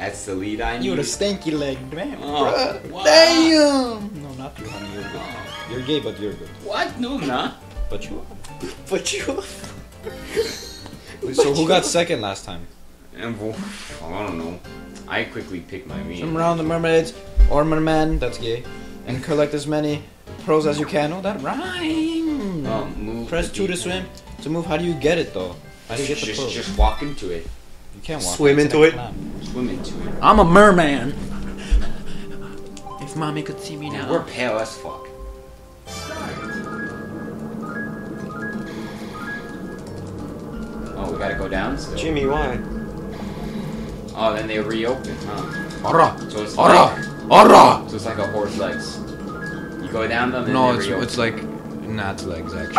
That's the lead I need. You're a stanky legged man, Oh, bruh. wow. Damn! No, not you, honey. You're good. Oh. You're gay, but you're good. What? No, I'm not. But you But you. are. So who got second last time? And, well, I don't know. I quickly picked my meat. Swim around the mermaids or merman, that's gay. And collect as many pearls as you can. Oh, that rhymes. Move Press the 2 to beacon. swim. To move, how do you get it though? How do you get the pearls? Just walk into it. You can't walk. Swim It's into an it. clam. Swim into it. I'm a merman. If mommy could see me now. We're pale as fuck. Oh, we gotta go down still. Jimmy, why? Oh, then they reopen, huh? Ora! So it's Ora! like, Ora! so it's like a horse legs. You go down them and No, they reopen. it's like Nat's legs actually.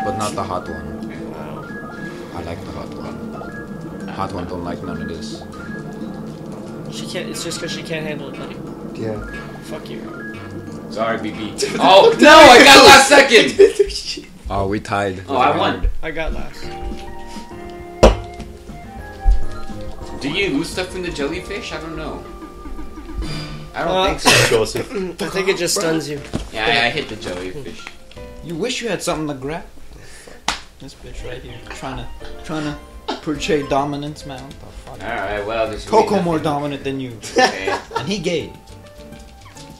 But not the hot one. I like the hot one. Hot one don't like none of this. She can't. It's just because she can't handle it, buddy. Yeah. Fuck you. Sorry, BB. Oh, no, I got last second! Oh, we tied. Oh, I won. I got last. Do you lose stuff from the jellyfish? I don't know. I don't think so. Joseph. I think it just stuns you. Yeah, I hit the jellyfish. You wish you had something to grab. This bitch right here, trying to portray dominance, man. What the fuck? Alright, well, there's really Coco more nothing. dominant than you, Okay. and he gay.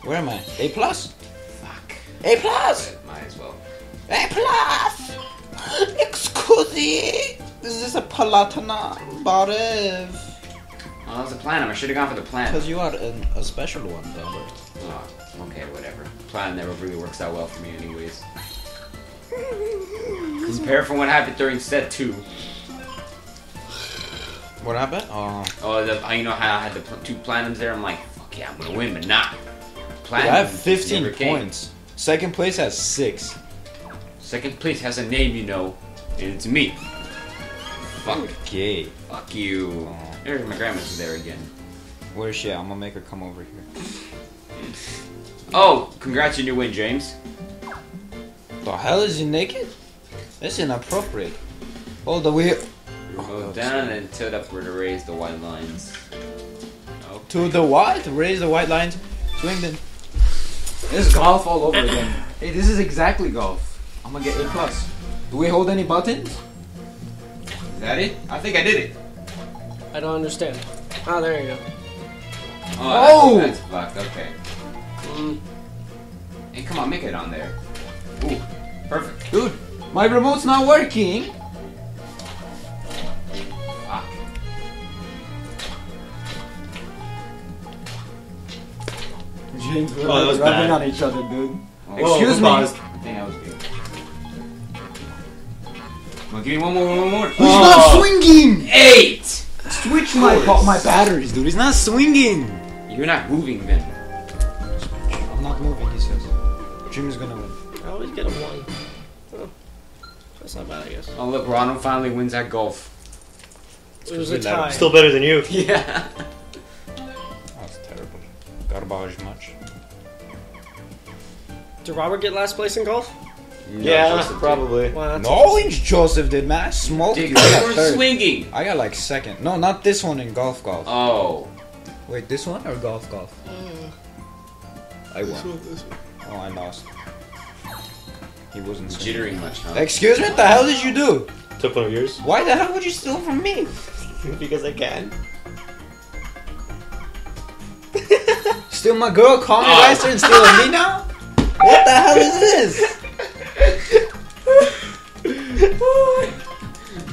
Where am I? A plus. Fuck. A plus. Might as well. A plus. Excusi. Is this a palatana, Barev? Oh, that was a platinum. I should have gone for the platinum. Because you are a special one, Dumber. Oh, okay, whatever. Platinum never really works out well for me anyways. Compare from what happened during set 2. What happened? Oh. Oh, you know how I had the 2 platinums there? I'm like, fuck yeah, I'm gonna win, but nah. Dude, Platinum I have 15 never came. points. Second place has 6. Second place has a name, you know, and it's me. Fuck. Gay. Fuck you. Oh. There's my grandma's there again. Where is she at? I'm gonna make her come over here. Oh, congrats on your win, James. The hell is he naked? That's inappropriate. Hold the wheel. Go down and tilt upward to raise the white lines. Oh. To the what? Raise the white lines. Swing them. This is golf all over again. Hey, this is exactly golf. I'm gonna get A plus. Do we hold any buttons? Is that it? I think I did it. I don't understand. Oh, there you go. Oh! That's fucked, okay. Hey, come on, make it on there. Ooh, perfect. Dude, my remote's not working. Fuck. James, we're Oh, that was rubbing bad. on each other, dude. Oh, Excuse who me. paused? I think that was good. Well, give me one more. He's not swinging. 8! Switch my batteries, dude. He's not swinging. You're not moving then. I'm not moving, he says. Jimmy's gonna win. I always get a 1. Oh, that's not bad, I guess. Oh, look, Ronald finally wins at golf. It was a tie. Still better than you. Yeah. That's terrible. Garbage much. Did Robert get last place in golf? Yeah, Joseph did. probably. Why not? No, Joseph did, man. I smoked Dude, you. I you got were third. swinging. I got like second. No, not this one in golf. Oh. Wait, this one or golf? I won. Oh, I lost. He wasn't swinging. Jittering much, huh? Excuse me, what the hell did you do? Took one of yours. Why the hell would you steal from me? Because I can. Steal my girl, call me Oh. Ricer and stealing me now? What the hell is this?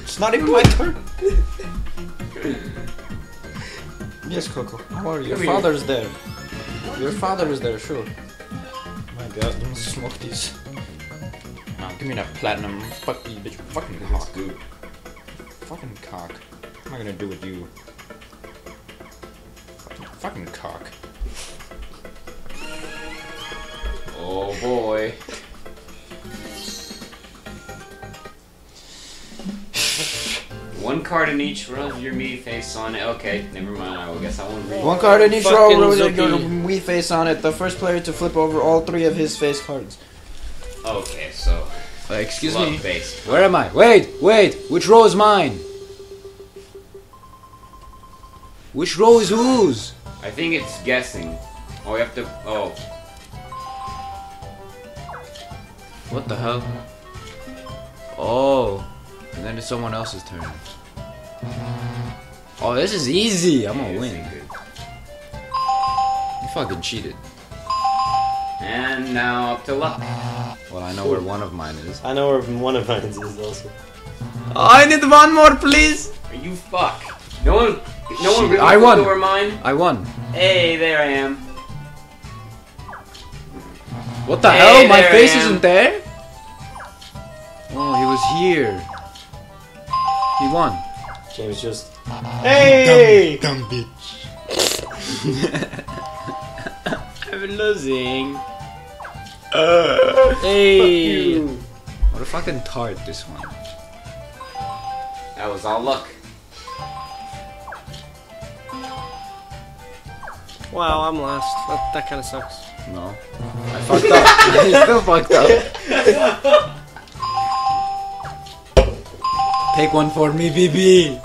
It's not even my turn. Yes, Coco. How are you? Your Come here. father's there. Your father is there, sure. My God, I'm gonna smoke these. Nah, give me that platinum. Fuck you, bitch. Fucking cock. Good. Fucking cock. What am I gonna do with you? Fucking cock. Oh boy. One card in each row of your me face on it. Okay, never mind. I guess I won't read. One card in each row Fucking with your Zuki. Wii face on it. The first player to flip over all 3 of his face cards. Okay, so Excuse love me. face. Where am I? Wait. Which row is mine? Which row is whose? I think it's guessing. Oh, we have to. Oh. What the hell? Oh. And then it's someone else's turn. Oh, this is easy. I'm gonna This win. ain't good. You fucking cheated. And now up to luck. Well, I know where one of mine is. I know where one of mine is also. Oh, I need one more, please. Are you fuck? No one really I won. over mine. I won. Hey, there I am. What the Hey, hell? My there I face am. isn't there? Oh, he was here. He won. James just. Hey! Dumb bitch. I'm losing. Hey. What a fucking tart this one. That was all luck. Wow, I'm last. That kind of sucks. No. I fucked up. I still fucked up. Take one for me, BB. No.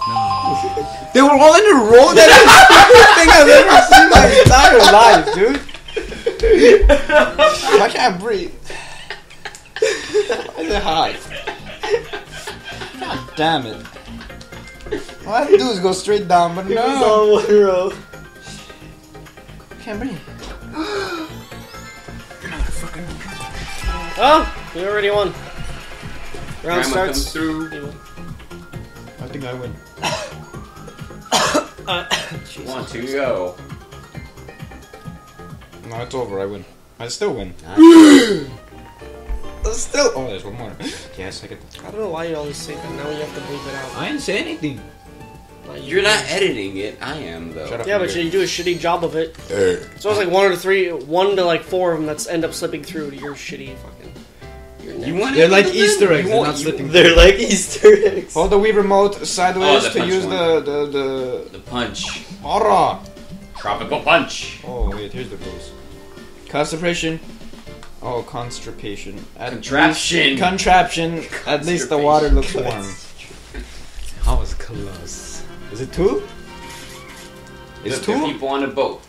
They were all in a row. That is the stupidest thing I've ever seen in my entire life, dude. I can't breathe. Why is it hot? God damn it. All I have to do is go straight down, but It was no. all one row. Can't breathe. Oh, we already won. Round Grandma comes starts. through. I think I win. Jesus. 1, 2, go. No, it's over. I win. I still win. Still. Oh, there's one more. Yes, I get. I don't know why you always say that. Now you have to bleep it out. I didn't say anything. You're not editing it. I am though. Shut up. Yeah, but you do a shitty job of it. So it's like 1 to like 4 of them that's end up slipping through to your shitty fucking. You want They're it like then? Easter eggs. You They're want- not slipping. They're like Easter eggs. Hold the Wii remote sideways Oh, the to punch use one. the The punch. Aura. Tropical punch. Oh wait, here's the rules. Concentration. Oh, constipation. Contraption. Contraption. At least the water looks warm. I was close. Is it 2? It's The 2? people on a boat.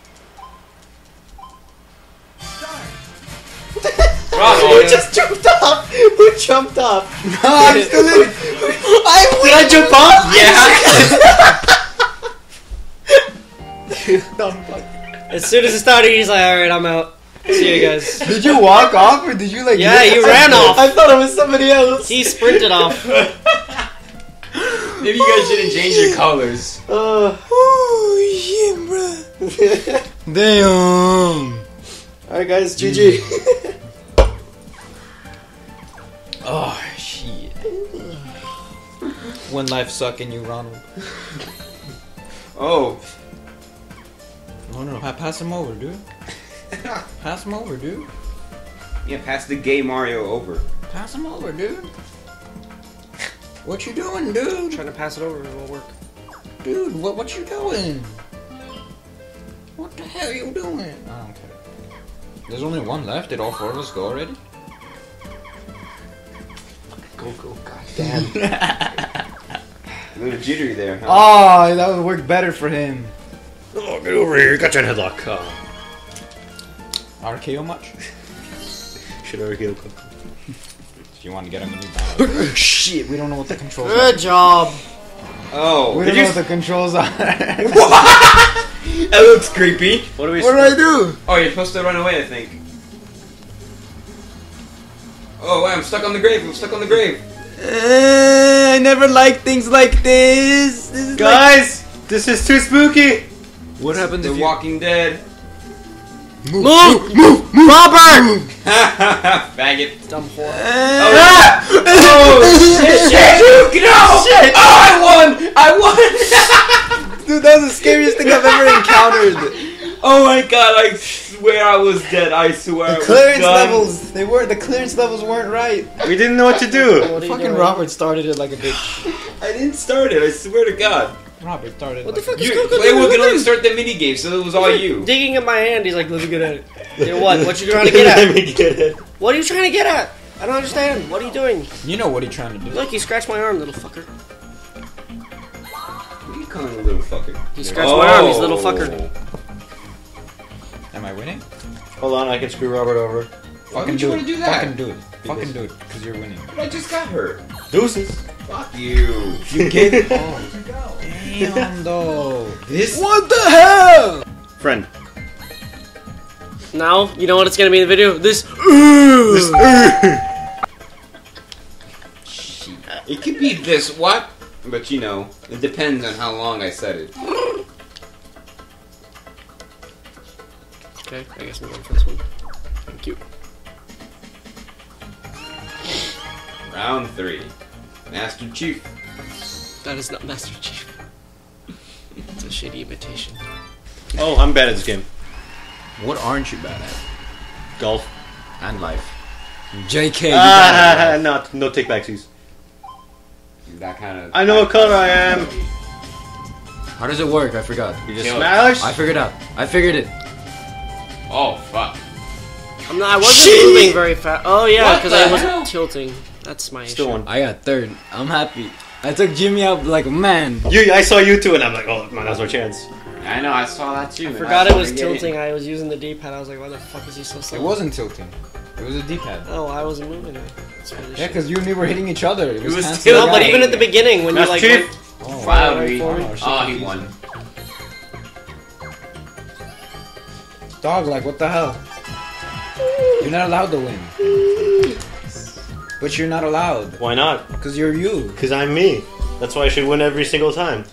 Bravo. Who just jumped off? Who jumped off? I'm still in. Did I jump off? Yeah. As soon as it started, he's like, "All right, I'm out. See you guys." Did you walk off or did you like? Yeah, he ran off. I thought it was somebody else. He sprinted off. Maybe you guys shouldn't change your colors. Oh shit, bro. Damn. Alright, guys, GG. Oh shit. When life sucking you, Ronald. Oh. No, pass him over, dude. Pass him over, dude. Yeah, pass the gay Mario over. Pass him over, dude. What you doing, dude? Trying to pass it over, it won't work. Dude, what you doing? What the hell you doing? I don't care. There's only one left. Did all 4 of us go already? Go, goddamn. A little jittery there, huh? Oh, that would work better for him. Oh, get over here. Got you in headlock. RKO much? Should RKO. If you want to get him a new battle. Shit, we don't know what the controls are. Good job. Oh. We don't know what the controls are. That looks creepy. What do we What did I do? Oh, you're supposed to run away, I think. Oh, wow, I'm stuck on the grave. I'm stuck on the grave. I never liked things like this. This is Guys, this is too spooky. what happens The if you Walking Dead. Move! Robert! Faggot. Dumb whore. Oh, shit! No! Shit. Oh, I won! Dude, that was the scariest thing I've ever encountered. Oh my god, I swear I was dead. I swear I The was clearance done. the clearance levels weren't right. We didn't know what to do. What are you Fucking doing? Robert started it like a bitch. I didn't start it, I swear to god. Robert started What the like fuck is You, going Playwood could only on? start the minigame, so it was all you. Digging in my hand, he's like, let me get at it. Yeah, what? What you trying to get Let at? me get it. What are you trying to get at? I don't understand. What are you doing? You know what he's trying to do. Look, you scratched my arm, little fucker. What are you calling a little fucker. He scratched my arm, he's a little fucker. Am I winning? Hold on, I can screw Robert over. Why would you want to do that? Fucking do it. Fucking do it, because you're winning. But I just got hurt. Deuces. Fuck you. You gave. Oh, damn, though. This. What the hell? Friend. Now, you know what it's gonna be in the video? This. It could be this what? But you know, it depends on how long I said it. Okay, I guess I'm going for this one. Thank you. Round 3. Master Chief. That is not Master Chief. It's a shitty imitation. Oh, I'm bad at this game. What aren't you bad at? Golf. And life. JK. No take backsies. That kind of. I know what color I am. How does it work? I forgot. You just Kill it. smash. I figured out. I figured it. Oh fuck. I wasn't moving very fast. Oh yeah, What because the I wasn't hell? tilting. That's my Still issue. one. I got third. I'm happy. I took Jimmy out like a man. I saw you two, and I'm like, oh man, that's my chance. I know. I saw that too. I and forgot was it was trying to get tilting. I was using the D-pad. I was like, why the fuck is he so slow? It wasn't tilting. It was a D-pad. Oh, I wasn't moving it. That's really Yeah, shitty. because you and me were hitting each other. It was canceling tilting. No, but out. even at the beginning when you That's like Chief. went Oh, Finally. for me. Oh, he won. Dog, like, what the hell? You're not allowed to win. But you're not allowed. Why not? Because you're you. Because I'm me. That's why I should win every single time.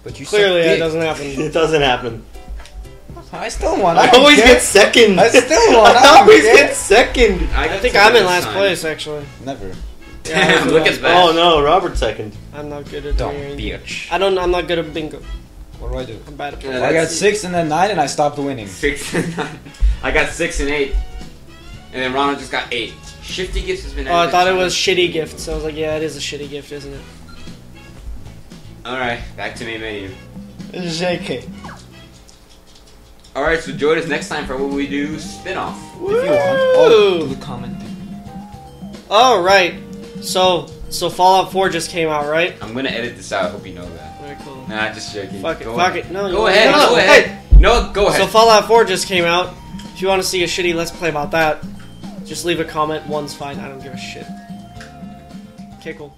But you Clearly suck that dick. doesn't happen. It doesn't happen. I still won. I don't always care. get second. I still won. I I don't always care. get second. I think I'm in last place actually. Never. Yeah, I'm in Look last at that. Oh no, Robert's second. I'm not good at Dumb doing. bitch. I'm not good at bingo. What do I do? I'm bad at Yeah, bingo. I got that's- 6 and then 9 and I stopped winning. 6 and 9. I got 6 and 8. And then Ronald just got 8. Shifty Gifts has been. Oh, I thought it was shitty gift, so I was like, yeah, it is a shitty gift, isn't it? Alright, back to main menu. JK. Alright, so join us next time for what we do spin-off. If you want. Oh, do the comment thing. Oh right. So Fallout 4 just came out, right? I'm gonna edit this out, I hope you know that. Very cool. Nah, just joking. Fuck it. Go Fuck ahead. it. No. Go ahead, no, go hey. ahead. No, go ahead. So Fallout 4 just came out. If you want to see a shitty Let's Play about that, just leave a comment. One's fine. I don't give a shit. Okay, cool.